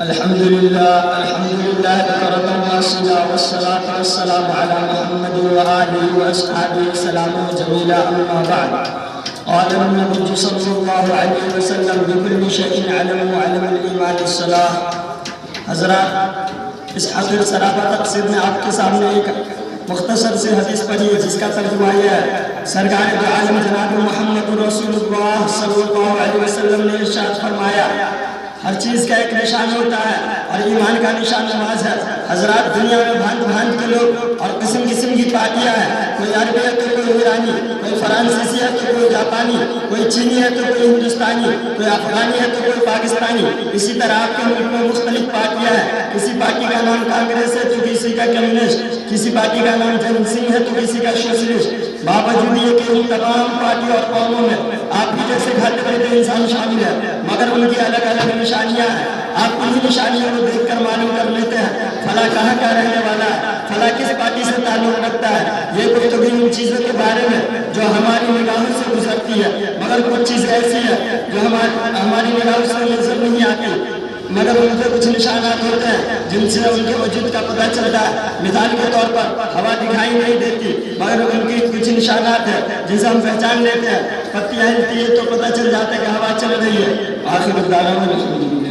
الحمد لله بكرة واصلة والصلاة والسلام على محمد وآله وأصحابه سلام جميلا أما بعد. قال النبي صلى الله عليه وسلم بكل شيء علم وعلم الإيمان الصلاة. حضرات اس حاضر سراپا تقصیر میں آپ کے سامنے ایک مختصر سے حدیث پڑھی ہے جس کا ترجمہ یہ ہے. سرکار دو عالم جناب محمد رسول اللہ صلی اللہ علیہ وسلم نے ارشاد فرمایا ہر چیز کا ایک نشان ہوتا ہے اور ایمان کا نشان نماز ہے. حضرات دنیا میں بھانت بھانت کے لوگ اور قسم قسم کی پارٹیاں ہیں. کوئی عربی ہے تو کوئی ایرانی, کوئی فرانسیسی ہے تو کوئی جاپانی, کوئی چینی ہے تو کوئی ہندوستانی, کوئی افغانی ہے تو کوئی پاکستانی. اسی طرح آپ کے ملک میں مختلف پارٹیاں ہیں. کسی پارٹی کا نام کانگریس ہے تو کسی کا کمیونسٹ, کسی پارٹی کا نام جن سنگھ ہے تو کسی کا سوشلسٹ. باوجود یہ کہ ان تمام پارٹی اور قوموں میں آپ کی جیسے گھر بیٹھے انسان شامل ہے, مگر ان کی الگ الگ نشانیاں ہیں. آپ انہی نشانیوں کو دیکھ کر معلوم کر لیتے ہیں فلاں کہاں کا رہنے والا ہے, فلاں کس پارٹی سے تعلق رکھتا ہے. یہ گفتگو ان چیزوں کے بارے میں جو ہماری نگاہوں سے گزرتی ہے, مگر کچھ چیز ایسی ہے جو ہماری نگاہوں سے نظر نہیں آتی, مگر ان کے کچھ نشانات ہوتے ہیں جن سے ان کے وجود کا پتہ چلتا ہے. مثال کے طور پر ہوا دکھائی نہیں دیتی, مگر ان کی کچھ نشانات ہیں جن سے ہم پہچان لیتے ہیں. پتیاں ہلتی ہے تو پتہ چل جاتا ہے کہ ہوا چل رہی ہے. آخر دعوانا الحمدللہ.